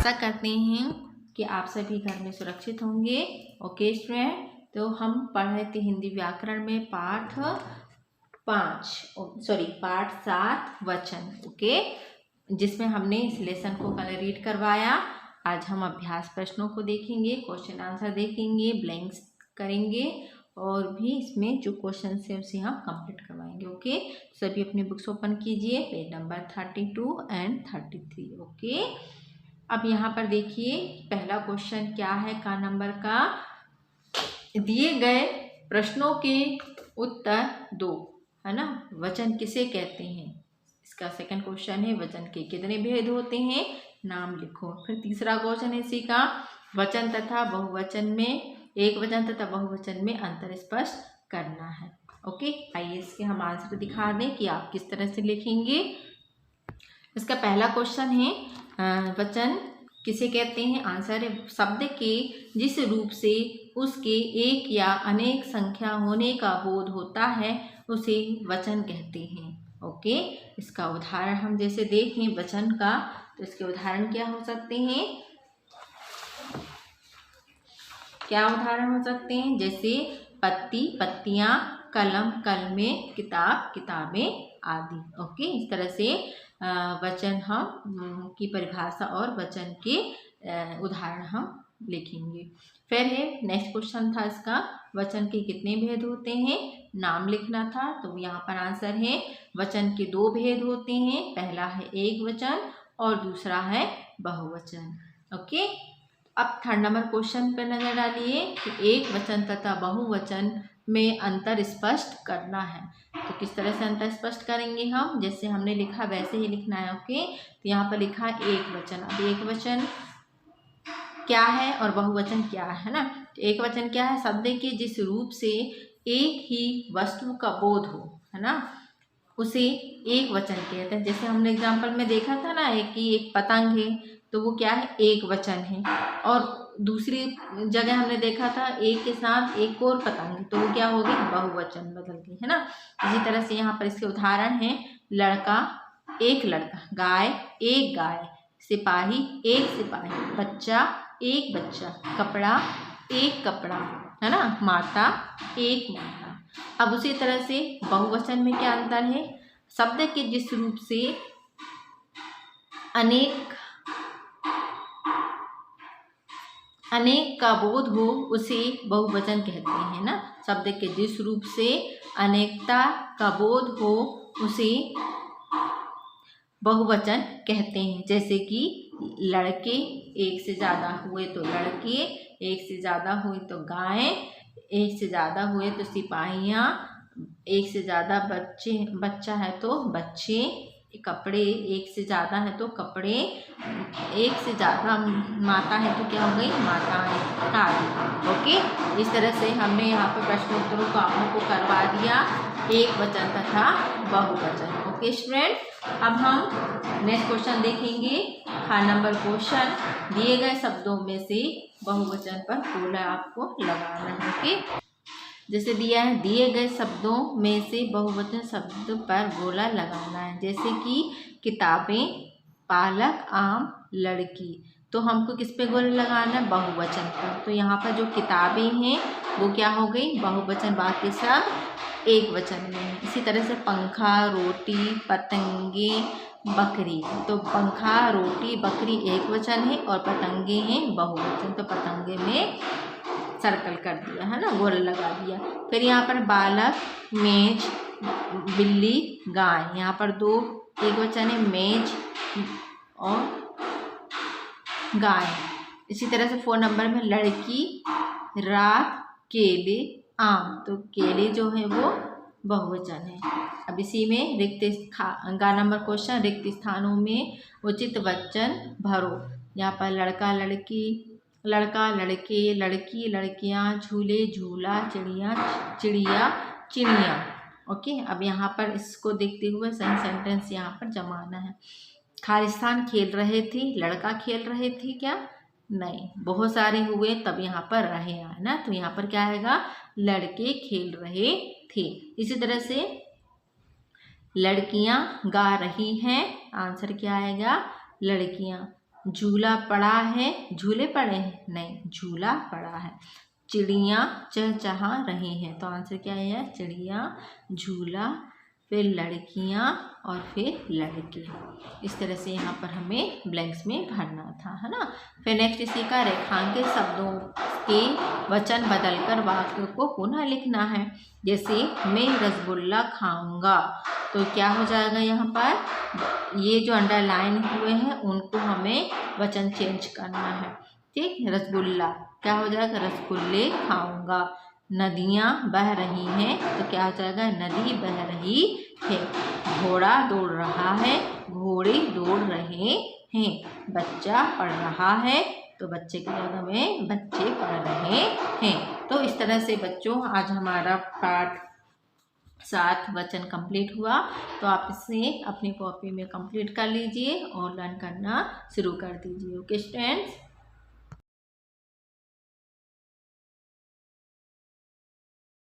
आशा करते हैं कि आप सभी घर में सुरक्षित होंगे। ओके स्टूडेंट, तो हम पढ़ रहे थे हिंदी व्याकरण में पाठ 7 वचन। ओके, जिसमें हमने इस लेसन को कल रीड करवाया। आज हम अभ्यास प्रश्नों को देखेंगे, क्वेश्चन आंसर देखेंगे, ब्लैंक्स करेंगे और भी इसमें जो क्वेश्चन है उसे हम कंप्लीट करवाएंगे। ओके, सभी अपनी बुक्स ओपन कीजिए, पेज नंबर 32 एंड 33। ओके, अब यहाँ पर देखिए पहला क्वेश्चन क्या है, का नंबर का, दिए गए प्रश्नों के उत्तर दो, है ना। वचन किसे कहते हैं, इसका सेकंड क्वेश्चन है। वचन के कितने भेद होते हैं, नाम लिखो। फिर तीसरा क्वेश्चन है इसी का, वचन तथा बहुवचन में, एक वचन तथा बहुवचन में अंतर स्पष्ट करना है। ओके, आइए इसके हम आंसर दिखा दें कि आप किस तरह से लिखेंगे। इसका पहला क्वेश्चन है, वचन किसे कहते हैं। आंसर है, शब्द के जिस रूप से उसके एक या अनेक संख्या होने का बोध होता है उसे वचन कहते हैं। ओके, इसका उदाहरण हम जैसे देखें वचन का, तो इसके उदाहरण क्या हो सकते हैं, क्या उदाहरण हो सकते हैं, जैसे पत्ती पत्तियां, कलम कलमें, किताब किताबें आदि। ओके, इस तरह से वचन हम की परिभाषा और वचन के उदाहरण हम लिखेंगे। फिर है नेक्स्ट क्वेश्चन था इसका, वचन के कितने भेद होते हैं, नाम लिखना था। तो यहाँ पर आंसर है, वचन के 2 भेद होते हैं, पहला है एक वचन और दूसरा है बहुवचन। ओके, अब थर्ड नंबर क्वेश्चन पर नजर डालिए कि एक वचन तथा बहुवचन में अंतर स्पष्ट करना है। तो किस तरह से अंतर स्पष्ट करेंगे हम, जैसे हमने लिखा वैसे ही लिखना है। ओके, तो यहाँ पर लिखा एक वचन। अब एक वचन क्या है और बहुवचन क्या है ना। तो एक वचन क्या है, शब्द के जिस रूप से एक ही वस्तु का बोध हो, है ना, उसे एक वचन कहते हैं। जैसे हमने एग्जाम्पल में देखा था ना, एक पतंग है, तो वो क्या है, एक वचन है। और दूसरी जगह हमने देखा था एक के साथ एक और पतंग, तो वो क्या हो गई, बहुवचन बदल गई, है ना। इसी तरह से यहाँ पर इसके उदाहरण हैं, लड़का एक लड़का, गाय एक गाय, सिपाही एक सिपाही, बच्चा एक बच्चा, कपड़ा एक कपड़ा, है ना, माता एक माता। अब उसी तरह से बहुवचन में क्या अंतर है, शब्द के जिस रूप से अनेक का बोध हो उसे बहुवचन कहते हैं ना। शब्द के जिस रूप से अनेकता का बोध हो उसे बहुवचन कहते हैं। जैसे कि लड़के एक से ज़्यादा हुए तो लड़के, एक से ज़्यादा हुए तो गायें, एक से ज़्यादा हुए तो सिपाहियाँ, एक से ज़्यादा बच्चा है तो बच्चे, कपड़े एक से ज़्यादा है तो कपड़े, एक से ज़्यादा माता है तो क्या हो गई, माताएं आदि। ओके, इस तरह से हमने यहाँ पर प्रश्नोत्तरों को आप लोगों को करवा दिया, एक वचन तथा बहुवचन। ओके स्टूडेंट, अब हम नेक्स्ट क्वेश्चन देखेंगे। हाँ नंबर क्वेश्चन, दिए गए शब्दों में से बहुवचन पर गोला आपको लगाना है। ओके, जैसे दिया है, दिए गए शब्दों में से बहुवचन शब्द पर गोला लगाना है। जैसे कि किताबें, पालक, आम, लड़की, तो हमको किस पे गोला लगाना है, बहुवचन पर। तो यहाँ पर जो किताबें हैं वो क्या हो गई, बहुवचन, बाकी सब एक वचन में है। इसी तरह से पंखा, रोटी, पतंगे, बकरी, तो पंखा, रोटी, बकरी एक वचन है और पतंगे हैं बहुवचन, तो पतंगे में सर्कल कर दिया, है ना, गोल लगा दिया। फिर यहाँ पर बालक, मेज, बिल्ली, गाय, यहाँ पर 2 एक वचन है, मेज और गाय। इसी तरह से 4 नंबर में लड़की, रात, केले, आम, तो केले जो है वो बहुवचन है। अब इसी में गा नंबर क्वेश्चन, रिक्त स्थानों में उचित वचन भरो। यहाँ पर लड़का लड़की, लड़का लड़के, लड़की लड़कियाँ, झूले झूला, चिड़िया चिड़िया चिड़िया। ओके, अब यहाँ पर इसको देखते हुए सही सेंटेंस यहाँ पर जमाना है। खालिस्तान खेल रहे थे, लड़का खेल रहे थे क्या, नहीं, बहुत सारे हुए तब यहाँ पर रहे है ना, तो यहाँ पर क्या आएगा, लड़के खेल रहे थे। इसी तरह से लड़कियां गा रही हैं, आंसर क्या आएगा, लड़कियां। झूला पड़ा है, झूले पड़े हैं नहीं, झूला पड़ा है। चिड़ियाँ चहचहा रही हैं, तो आंसर क्या है? चिड़िया, झूला, फिर लड़कियाँ और फिर लड़के। इस तरह से यहाँ पर हमें ब्लैंक्स में भरना था, है ना। फिर नेक्स्ट इसी का रेखांकित शब्दों के वचन बदलकर वाक्य को पुनः लिखना है। जैसे मैं रसगुल्ला खाऊंगा, तो क्या हो जाएगा यहाँ पर? ये जो अंडरलाइन हुए हैं उनको हमें वचन चेंज करना है। ठीक, रसगुल्ला क्या हो जाएगा? रसगुल्ले खाऊंगा। नदियाँ बह रही हैं, तो क्या हो जाएगा? नदी बह रही है। घोड़ा दौड़ रहा है, घोड़े दौड़ रहे हैं। बच्चा पढ़ रहा है, तो बच्चे की जगह में बच्चे पढ़ रहे हैं। तो इस तरह से बच्चों आज हमारा पाठ 7 वचन कंप्लीट हुआ। तो आप इसे अपनी कॉपी में कंप्लीट कर लीजिए और लर्न करना शुरू कर दीजिए। Okay students.